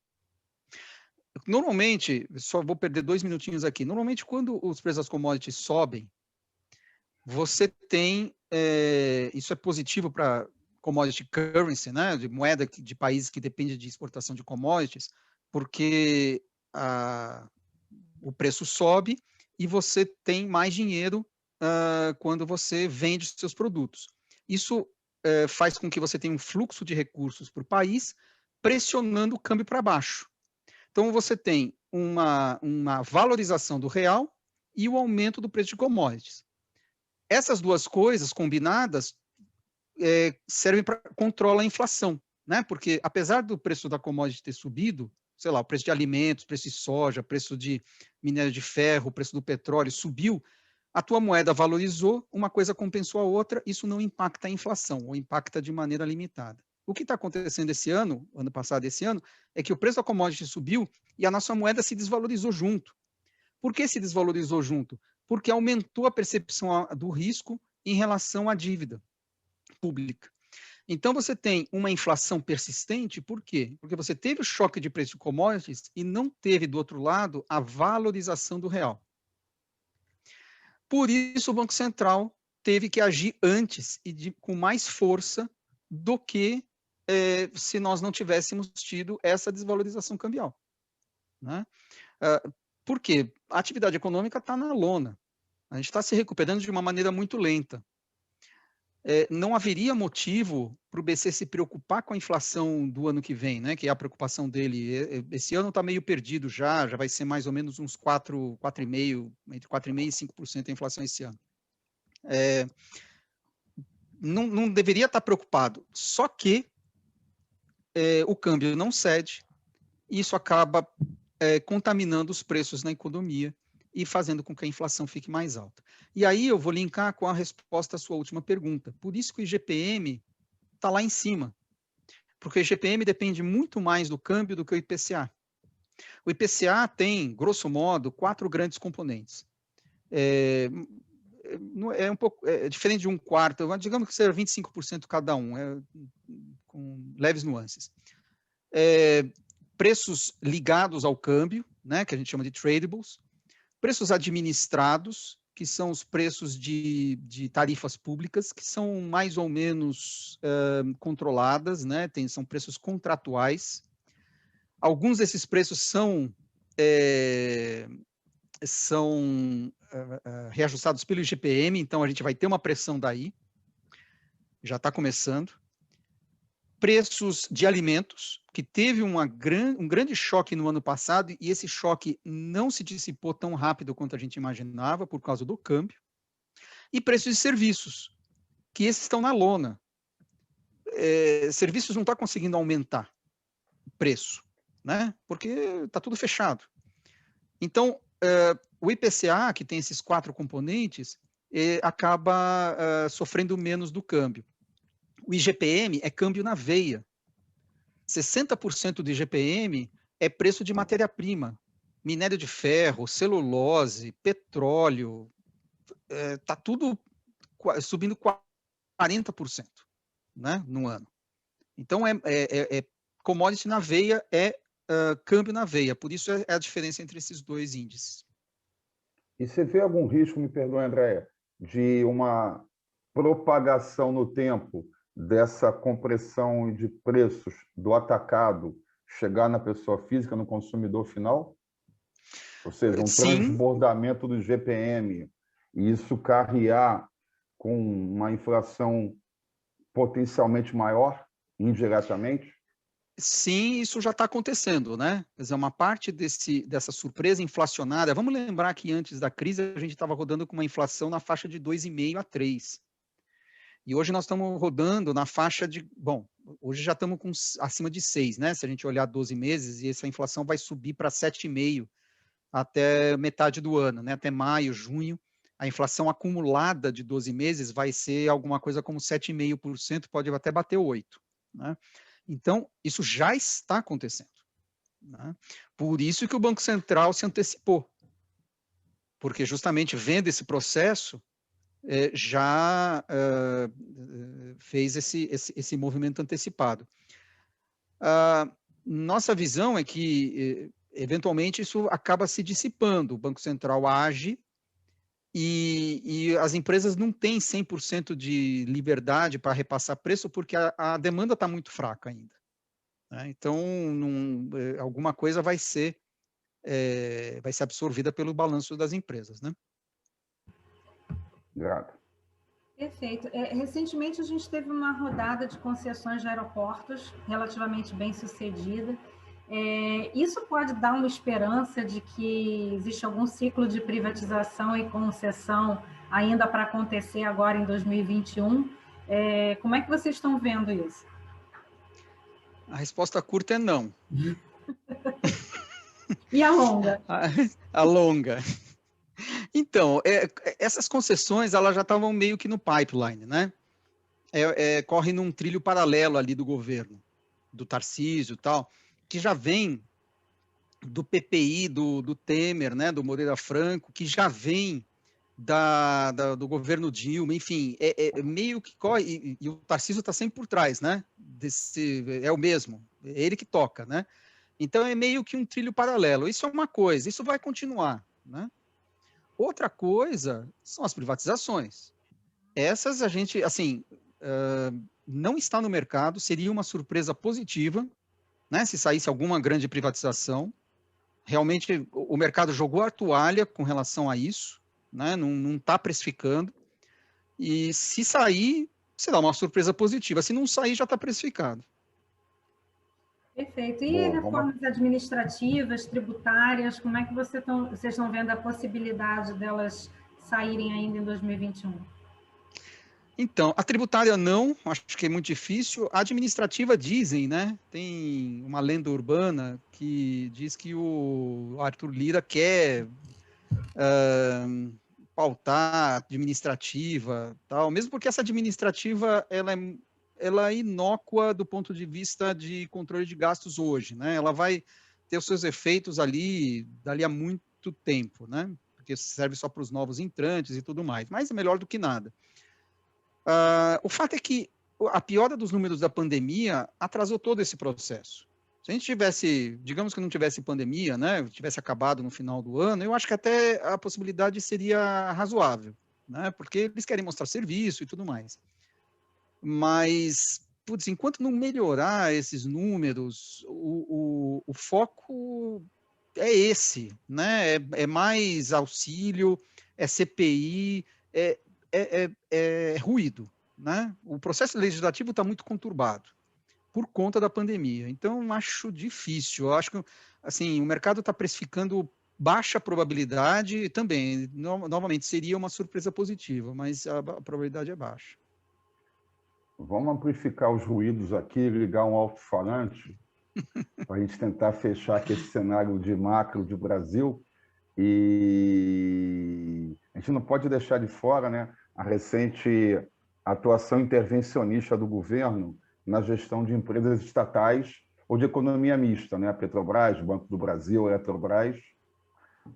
Normalmente, só vou perder 2 minutinhos aqui, normalmente quando os preços das commodities sobem, você tem, isso é positivo para commodity currency, né, de moeda de países que dependem de exportação de commodities, porque o preço sobe e você tem mais dinheiro quando você vende os seus produtos. Isso faz com que você tenha um fluxo de recursos para o país, pressionando o câmbio para baixo. Então, você tem uma valorização do real e o aumento do preço de commodities. Essas duas coisas combinadas servem para controlar a inflação, né? Porque apesar do preço da commodity ter subido, sei lá, o preço de alimentos, preço de soja, preço de minério de ferro, o preço do petróleo subiu, a tua moeda valorizou, uma coisa compensou a outra, isso não impacta a inflação, ou impacta de maneira limitada. O que está acontecendo esse ano passado e esse ano, é que o preço da commodity subiu e a nossa moeda se desvalorizou junto. Por que se desvalorizou junto? Porque aumentou a percepção do risco em relação à dívida pública. Então, você tem uma inflação persistente, por quê? Porque você teve o choque de preço de commodities e não teve, do outro lado, a valorização do real. Por isso, o Banco Central teve que agir antes e com mais força do que se nós não tivéssemos tido essa desvalorização cambial. Né? Por quê? A atividade econômica está na lona. A gente está se recuperando de uma maneira muito lenta. Não haveria motivo para o BC se preocupar com a inflação do ano que vem, né? Que é a preocupação dele. Esse ano está meio perdido já vai ser mais ou menos uns 4,5%, entre 4,5% e 5% a inflação esse ano. Não deveria estar preocupado, só que o câmbio não cede, e isso acaba contaminando os preços na economia e fazendo com que a inflação fique mais alta. E aí eu vou linkar com a resposta à sua última pergunta. Por isso que o IGPM está lá em cima, porque o IGPM depende muito mais do câmbio do que o IPCA. O IPCA tem, grosso modo, 4 grandes componentes. É um pouco diferente de um quarto, digamos que seja 25% cada um, com leves nuances. Preços ligados ao câmbio, né, que a gente chama de tradables, preços administrados, que são os preços de tarifas públicas, que são mais ou menos controladas, né, são preços contratuais. Alguns desses preços são reajustados pelo IGPM, então a gente vai ter uma pressão daí, já está começando. Preços de alimentos, que teve um grande choque no ano passado, e esse choque não se dissipou tão rápido quanto a gente imaginava, por causa do câmbio. E preços de serviços, que esses estão na lona. Serviços não estão conseguindo aumentar o preço, né? Porque está tudo fechado. Então, o IPCA, que tem esses 4 componentes, acaba sofrendo menos do câmbio. O IGPM é câmbio na veia. 60% do IGPM é preço de matéria-prima. Minério de ferro, celulose, petróleo, está tudo subindo 40%, né, no ano. Então, commodity na veia câmbio na veia. Por isso é a diferença entre esses dois índices. E você vê algum risco, me perdoe, Andréia, de uma propagação no tempo dessa compressão de preços do atacado chegar na pessoa física, no consumidor final? Ou seja, um transbordamento do GPM, e isso carrear com uma inflação potencialmente maior, indiretamente? Sim, isso já está acontecendo, né? Quer dizer, uma parte dessa surpresa inflacionária. Vamos lembrar que antes da crise a gente estava rodando com uma inflação na faixa de 2,5 a 3. E hoje nós estamos rodando na faixa de... Bom, hoje já estamos com acima de 6, né? Se a gente olhar 12 meses, e essa inflação vai subir para 7,5 até metade do ano, né? Até maio, junho. A inflação acumulada de 12 meses vai ser alguma coisa como 7,5%, pode até bater 8%, né? Então, isso já está acontecendo, né? Por isso que o Banco Central se antecipou, porque justamente vendo esse processo, já fez esse movimento antecipado. Nossa visão é que, eventualmente, isso acaba se dissipando. O Banco Central age e as empresas não têm 100% de liberdade para repassar preço, porque a demanda está muito fraca ainda, né? Então, alguma coisa vai ser absorvida pelo balanço das empresas, né? Grato. Perfeito. Recentemente, a gente teve uma rodada de concessões de aeroportos relativamente bem sucedida. Isso pode dar uma esperança de que existe algum ciclo de privatização e concessão ainda para acontecer agora em 2021. Como é que vocês estão vendo isso? A resposta curta é não. E a longa? A longa. Então, essas concessões elas já estavam meio que no pipeline, né? Corre num trilho paralelo ali do governo, do Tarcísio e tal, que já vem do PPI, do Temer, né? Do Moreira Franco, que já vem do governo Dilma, enfim, meio que corre, e o Tarcísio está sempre por trás, né? É o mesmo, é ele que toca, né? Então é meio que um trilho paralelo. Isso é uma coisa, isso vai continuar, né? Outra coisa são as privatizações. Essas a gente, assim, não está no mercado, seria uma surpresa positiva, né? Se saísse alguma grande privatização. Realmente o mercado jogou a toalha com relação a isso, né? Não está precificando. E se sair, será uma surpresa positiva. Se não sair, já está precificado. Perfeito. E reformas administrativas, tributárias, como é que vocês estão vendo a possibilidade delas saírem ainda em 2021? Então, a tributária não, acho que é muito difícil. A administrativa dizem, né? Tem uma lenda urbana que diz que o Arthur Lira quer pautar administrativa, tal, mesmo porque essa administrativa ela é inócua do ponto de vista de controle de gastos hoje, né? Ela vai ter os seus efeitos dali a muito tempo, né? Porque serve só para os novos entrantes e tudo mais, mas é melhor do que nada. O fato é que a piora dos números da pandemia atrasou todo esse processo. Se a gente tivesse, digamos que não tivesse pandemia, né, tivesse acabado no final do ano, eu acho que até a possibilidade seria razoável, né, porque eles querem mostrar serviço e tudo mais. Mas, putz, enquanto não melhorar esses números, o foco é esse, né, é mais auxílio, é CPI, é ruído, né? O processo legislativo está muito conturbado por conta da pandemia. Então, acho difícil. Eu acho que assim, o mercado está precificando baixa probabilidade também. Novamente, seria uma surpresa positiva, mas a probabilidade é baixa. Vamos amplificar os ruídos aqui, ligar um alto-falante, para a gente tentar fechar aqui esse cenário de macro de Brasil. E a gente não pode deixar de fora, né, a recente atuação intervencionista do governo na gestão de empresas estatais ou de economia mista, né? A Petrobras, Banco do Brasil, Eletrobras.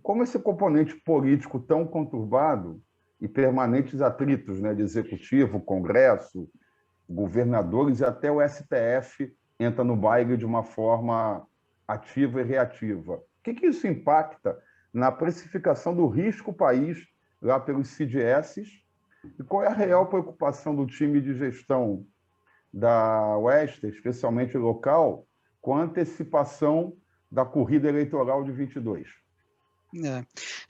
Como esse componente político tão conturbado e permanentes atritos, né, de executivo, Congresso, governadores e até o STF entra no baile de uma forma ativa e reativa. O que isso impacta na precificação do risco país lá pelos CDS E qual é a real preocupação do time de gestão da Wester, especialmente local, com a antecipação da corrida eleitoral de 22?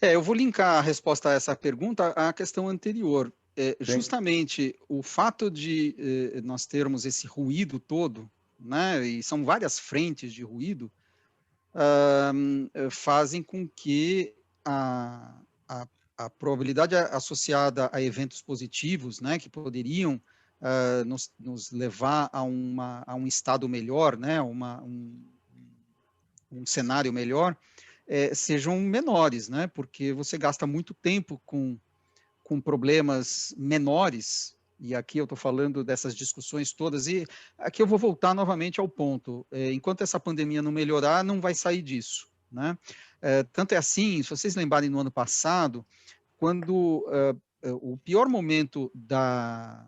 Eu vou linkar a resposta a essa pergunta à questão anterior. Justamente o fato de nós termos esse ruído todo, né, e são várias frentes de ruído, fazem com que a probabilidade associada a eventos positivos, né, que poderiam nos levar a um estado melhor, né, um cenário melhor, sejam menores, né, porque você gasta muito tempo com problemas menores, e aqui eu estou falando dessas discussões todas, e aqui eu vou voltar novamente ao ponto, enquanto essa pandemia não melhorar, não vai sair disso, né? Tanto é assim, se vocês lembrarem no ano passado, quando o pior momento da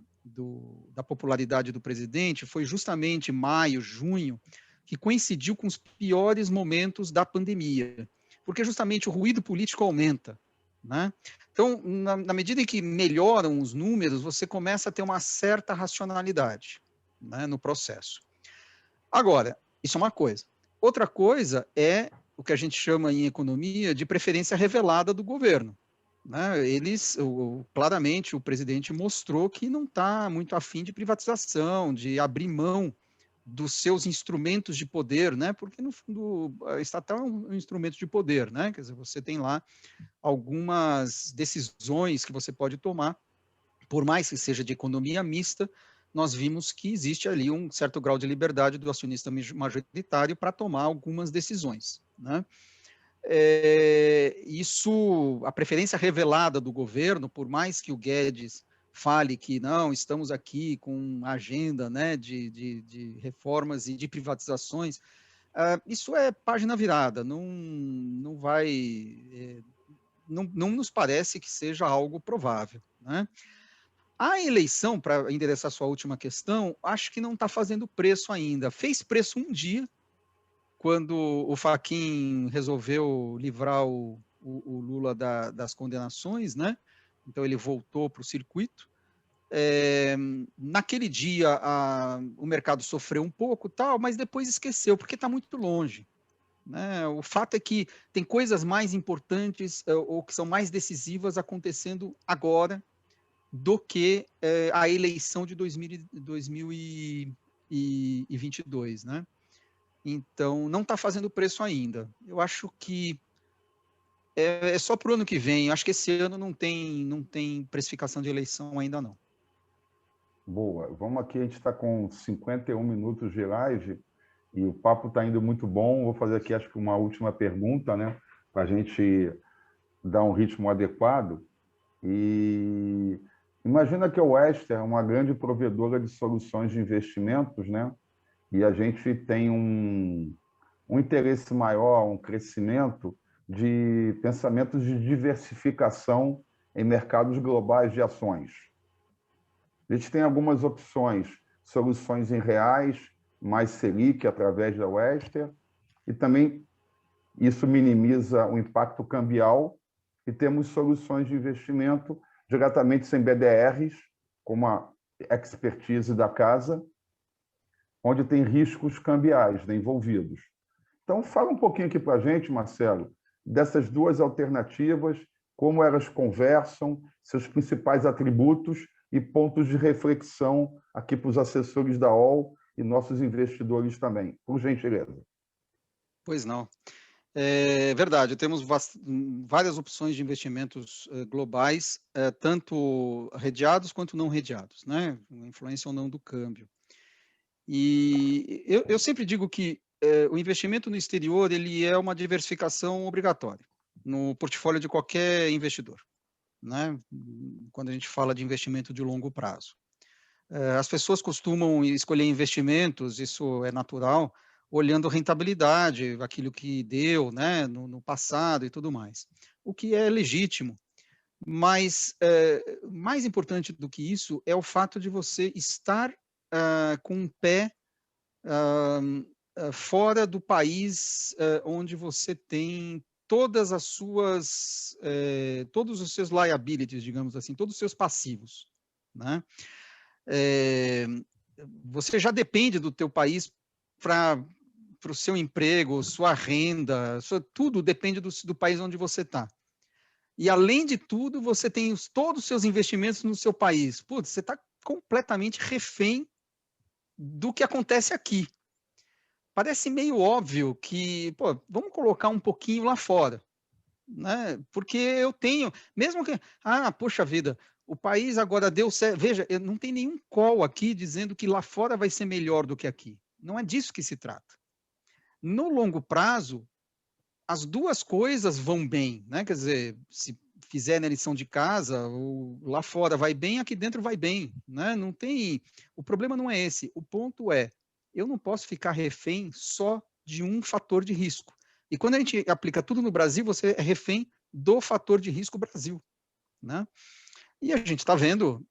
popularidade do presidente foi justamente maio, junho, que coincidiu com os piores momentos da pandemia, porque justamente o ruído político aumenta, né? Então, na medida em que melhoram os números, você começa a ter uma certa racionalidade, né, no processo. Agora, isso é uma coisa. Outra coisa é o que a gente chama em economia de preferência revelada do governo, né? Claramente, o presidente mostrou que não está muito afim de privatização, de abrir mão dos seus instrumentos de poder, né? Porque, no fundo, a estatal é um instrumento de poder, né? Quer dizer, você tem lá algumas decisões que você pode tomar, por mais que seja de economia mista, nós vimos que existe ali um certo grau de liberdade do acionista majoritário para tomar algumas decisões, né? A preferência revelada do governo, por mais que o Guedes fale que não, estamos aqui com agenda, né, de reformas e de privatizações, isso é página virada, não vai, não nos parece que seja algo provável, né? A eleição, para endereçar sua última questão, acho que não está fazendo preço ainda. Fez preço um dia, quando o Fachin resolveu livrar o Lula das condenações, né? Então ele voltou para o circuito. Naquele dia o mercado sofreu um pouco, tal, mas depois esqueceu, porque está muito longe, né? O fato é que tem coisas mais importantes ou que são mais decisivas acontecendo agora do que a eleição de 2022, né? Então, não está fazendo preço ainda. Eu acho que é só para o ano que vem. Eu acho que esse ano não tem precificação de eleição ainda não. Boa. Vamos aqui, a gente está com 51 minutos de live e o papo está indo muito bom. Vou fazer aqui, acho que uma última pergunta, né? Para a gente dar um ritmo adequado. E imagina que a Wester é uma grande provedora de soluções de investimentos, né? E a gente tem um interesse maior, um crescimento de pensamentos de diversificação em mercados globais de ações. A gente tem algumas opções, soluções em reais, mais Selic através da Wester, e também isso minimiza o impacto cambial, e temos soluções de investimento diretamente sem BDRs, como a expertise da casa, onde tem riscos cambiais, né, envolvidos. Então, fala um pouquinho aqui para a gente, Marcelo, dessas duas alternativas, como elas conversam, seus principais atributos e pontos de reflexão aqui para os assessores da OL e nossos investidores também, por gentileza. Pois não. É verdade, temos várias opções de investimentos globais, tanto redeados quanto não redeados, né? Influência ou não do câmbio. E eu sempre digo que o investimento no exterior ele é uma diversificação obrigatória no portfólio de qualquer investidor, né? Quando a gente fala de investimento de longo prazo. As pessoas costumam escolher investimentos, isso é natural, olhando rentabilidade, aquilo que deu, né, no passado e tudo mais, o que é legítimo. Mas mais importante do que isso é o fato de você estar com um pé fora do país onde você tem todas as suas, todos os seus liabilities, digamos assim, todos os seus passivos, né? Você já depende do teu país para o seu emprego, sua renda, tudo depende do país onde você está. E, além de tudo, você tem todos os seus investimentos no seu país. Putz, você está completamente refém do que acontece aqui. Parece meio óbvio que, pô, vamos colocar um pouquinho lá fora, né? Porque eu tenho, mesmo que, poxa vida, o país agora deu certo. Veja, não tem nenhum call aqui dizendo que lá fora vai ser melhor do que aqui. Não é disso que se trata. No longo prazo, as duas coisas vão bem, né? Quer dizer, se fizer na lição de casa, lá fora vai bem, aqui dentro vai bem, né? Não tem. O problema não é esse. O ponto é, eu não posso ficar refém só de um fator de risco. E quando a gente aplica tudo no Brasil, você é refém do fator de risco Brasil, né? E a gente está vendo,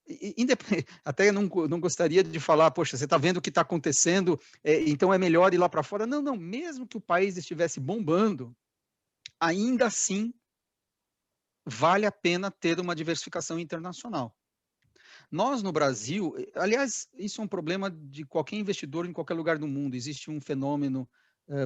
até não gostaria de falar, poxa, você está vendo o que está acontecendo, então é melhor ir lá para fora. Não, mesmo que o país estivesse bombando, ainda assim vale a pena ter uma diversificação internacional. Nós, no Brasil, aliás, isso é um problema de qualquer investidor em qualquer lugar do mundo. Existe um fenômeno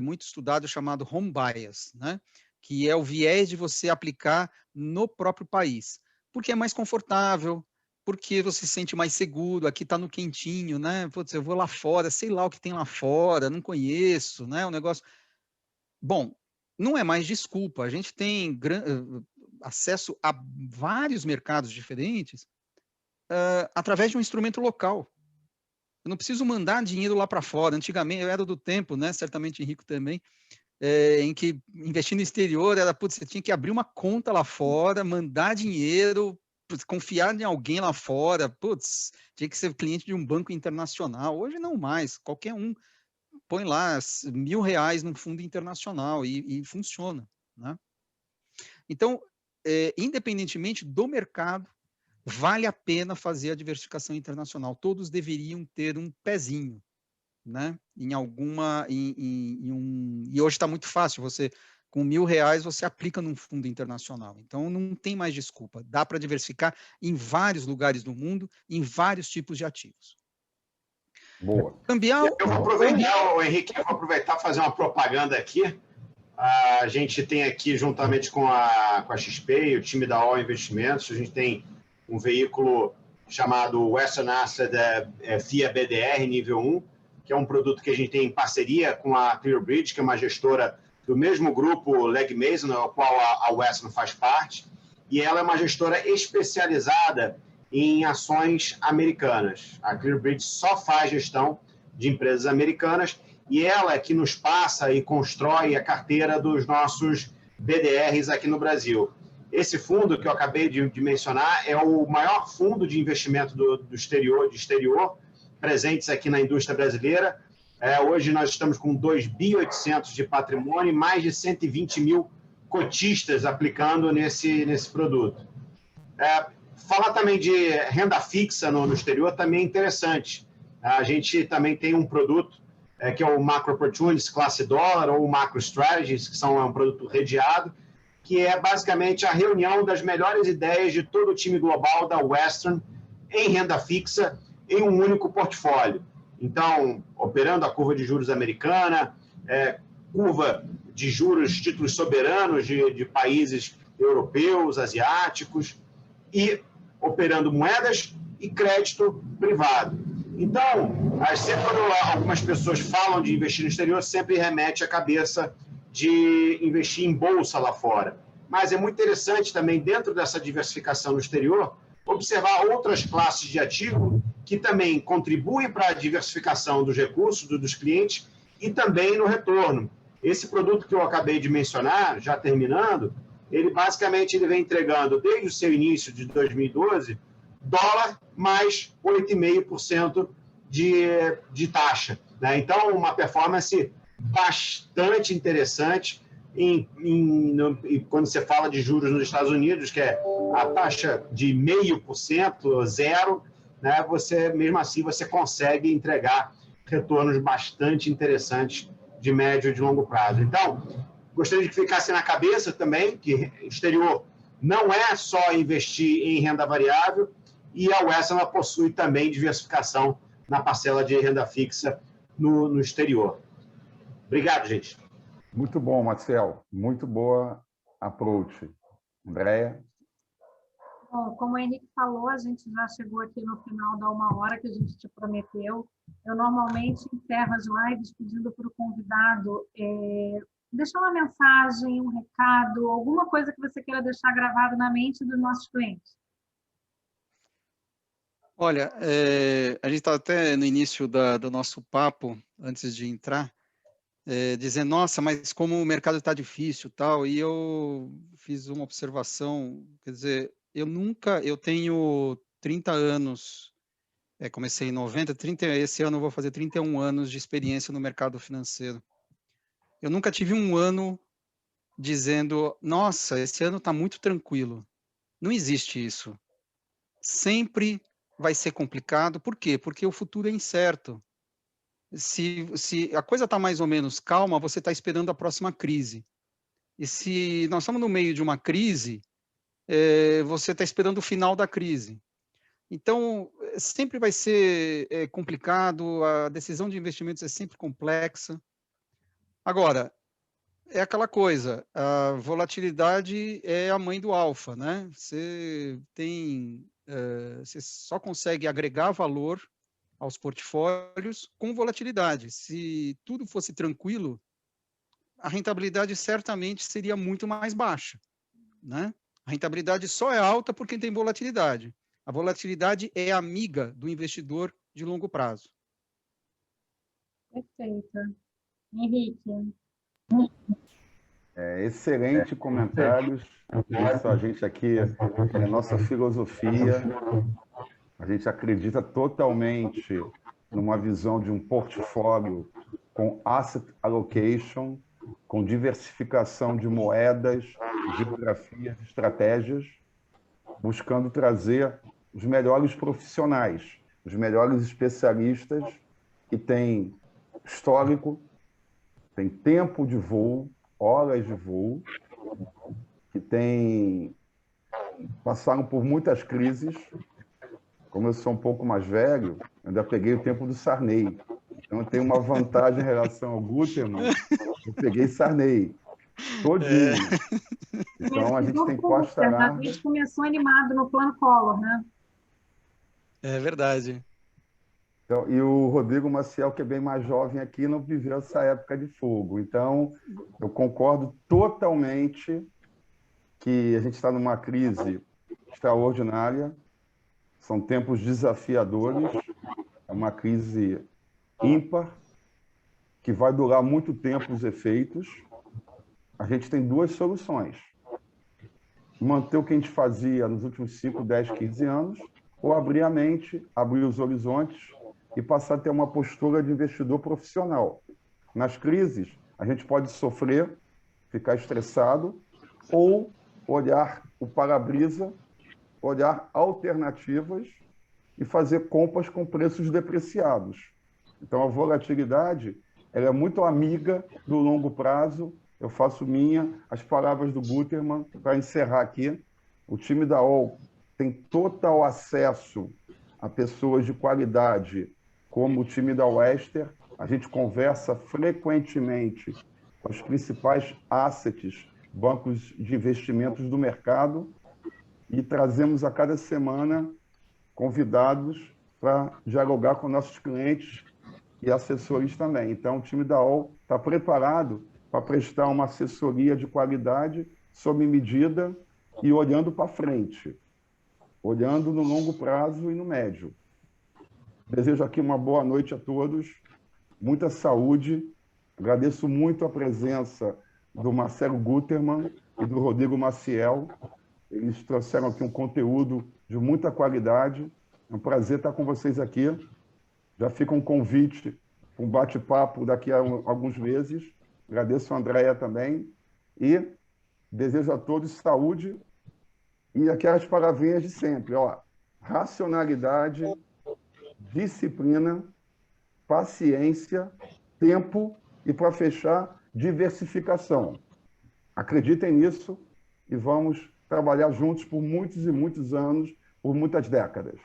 muito estudado chamado home bias, né? Que é o viés de você aplicar no próprio país. Porque é mais confortável, porque você se sente mais seguro, aqui está no quentinho, né? Putz, eu vou lá fora, sei lá o que tem lá fora, não conheço, né? Um negócio... Bom, não é mais desculpa, a gente tem acesso a vários mercados diferentes através de um instrumento local. Eu não preciso mandar dinheiro lá para fora. Antigamente, eu era do tempo, né? Certamente Henrico também, em que investir no exterior era, putz, você tinha que abrir uma conta lá fora, mandar dinheiro, confiar em alguém lá fora, putz, tinha que ser cliente de um banco internacional. Hoje não mais, qualquer um põe lá R$1.000 num fundo internacional e funciona, né? Então, independentemente do mercado, vale a pena fazer a diversificação internacional. Todos deveriam ter um pezinho, né? Em alguma, e hoje está muito fácil. Você com R$1.000 você aplica num fundo internacional. Então não tem mais desculpa. Dá para diversificar em vários lugares do mundo, em vários tipos de ativos. Boa. Eu vou aproveitar, Henrique, eu vou aproveitar e fazer uma propaganda aqui. A gente tem aqui, juntamente com a XP e o time da All Investimentos, a gente tem um veículo chamado Western Asset FIA BDR nível 1, que é um produto que a gente tem em parceria com a ClearBridge, que é uma gestora do mesmo grupo Legg Mason, no qual a Western faz parte, e ela é uma gestora especializada em ações americanas. A ClearBridge só faz gestão de empresas americanas e ela é que nos passa e constrói a carteira dos nossos BDRs aqui no Brasil. Esse fundo que eu acabei de mencionar é o maior fundo de investimento do exterior, presentes aqui na indústria brasileira. Hoje nós estamos com 2.800 bi de patrimônio e mais de 120 mil cotistas aplicando nesse produto. Falar também de renda fixa no exterior também é interessante. A gente também tem um produto que é o Macro Opportunities Classe Dólar ou o Macro Strategies, que são um produto redeado, que é basicamente a reunião das melhores ideias de todo o time global da Western em renda fixa em um único portfólio. Então, operando a curva de juros americana, curva de juros, títulos soberanos de países europeus, asiáticos, e operando moedas e crédito privado. Então, sempre quando algumas pessoas falam de investir no exterior, sempre remete à cabeça de investir em bolsa lá fora. Mas é muito interessante também, dentro dessa diversificação no exterior, observar outras classes de ativo que também contribuem para a diversificação dos recursos dos clientes e também no retorno. Esse produto que eu acabei de mencionar, já terminando, ele basicamente vem entregando, desde o seu início de 2012, dólar mais 8,5% de taxa, né? Então, uma performance bastante interessante quando você fala de juros nos Estados Unidos, que é a taxa de 0,5%, zero, né? Mesmo assim, você consegue entregar retornos bastante interessantes de médio e de longo prazo. Então, Gostaria que ficasse na cabeça também que exterior não é só investir em renda variável, e a UES ela possui também diversificação na parcela de renda fixa no exterior. Obrigado, gente. Muito bom, Marcel. Muito boa approach. Andréia? Bom, como o Henrique falou, a gente já chegou aqui no final da 1 hora que a gente te prometeu. Eu normalmente encerro as lives pedindo para o convidado deixar uma mensagem, um recado, alguma coisa que você queira deixar gravado na mente dos nossos clientes. Olha, a gente está até no início do nosso papo, antes de entrar, dizendo, nossa, mas como o mercado está difícil tal, e eu fiz uma observação, quer dizer, eu tenho 30 anos, comecei em 90, esse ano eu vou fazer 31 anos de experiência no mercado financeiro. Eu nunca tive um ano dizendo, nossa, esse ano está muito tranquilo. Não existe isso. Sempre vai ser complicado. Por quê? Porque o futuro é incerto. Se a coisa está mais ou menos calma, você está esperando a próxima crise. E se nós estamos no meio de uma crise, você está esperando o final da crise. Então, sempre vai ser complicado, a decisão de investimentos é sempre complexa. Agora, é aquela coisa, a volatilidade é a mãe do alfa, né? Você só consegue agregar valor aos portfólios com volatilidade. Se tudo fosse tranquilo, a rentabilidade certamente seria muito mais baixa, né? A rentabilidade só é alta porque tem volatilidade. A volatilidade é amiga do investidor de longo prazo. Perfeito. Henrique. Excelente comentários. Isso a gente aqui, é nossa filosofia. A gente acredita totalmente numa visão de um portfólio com asset allocation, com diversificação de moedas, geografias, estratégias, buscando trazer os melhores profissionais, os melhores especialistas que têm histórico, têm tempo de voo, horas de voo, que passaram por muitas crises. Como eu sou um pouco mais velho, ainda peguei o tempo do Sarney. Então, eu tenho uma vantagem em relação ao Guterman. Eu peguei Sarney, todinho. Então, a gente tem Costa Arada. A gente começou animado no plano Collor, né? É verdade. Então, e o Rodrigo Maciel, que é bem mais jovem aqui, não viveu essa época de fogo. Então, eu concordo totalmente que a gente está numa crise extraordinária, são tempos desafiadores, é uma crise ímpar, que vai durar muito tempo os efeitos. A gente tem duas soluções: manter o que a gente fazia nos últimos 5, 10, 15 anos, ou abrir a mente, abrir os horizontes e passar a ter uma postura de investidor profissional. Nas crises, a gente pode sofrer, ficar estressado, ou olhar o para-brisa, olhar alternativas e fazer compras com preços depreciados. Então, a volatilidade ela é muito amiga do longo prazo. Eu faço as palavras do Guterman para encerrar aqui. O time da OL tem total acesso a pessoas de qualidade, como o time da Wester. A gente conversa frequentemente com os principais assets, bancos de investimentos do mercado, e trazemos a cada semana convidados para dialogar com nossos clientes e assessores também. Então, o time da OL está preparado para prestar uma assessoria de qualidade, sob medida e olhando para frente, olhando no longo prazo e no médio. Desejo aqui uma boa noite a todos, muita saúde. Agradeço muito a presença do Marcelo Guterman e do Rodrigo Maciel. Eles trouxeram aqui um conteúdo de muita qualidade. É um prazer estar com vocês aqui. Já fica um convite para um bate-papo daqui a alguns meses. Agradeço a Andréia também. E desejo a todos saúde e aquelas palavrinhas de sempre. Racionalidade, disciplina, paciência, tempo e, para fechar, diversificação. Acreditem nisso e vamos trabalhar juntos por muitos e muitos anos, por muitas décadas.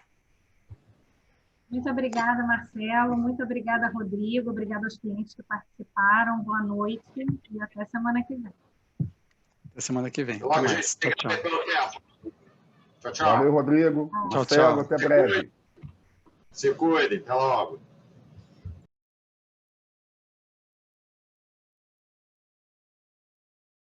Muito obrigada, Marcelo. Muito obrigada, Rodrigo. Obrigada aos clientes que participaram. Boa noite e até semana que vem. Até semana que vem. Logo, gente. Tchau, tchau. Tchau, tchau. Valeu, Rodrigo. Tchau, Marcelo, tchau. até breve. Se cuide. Até logo.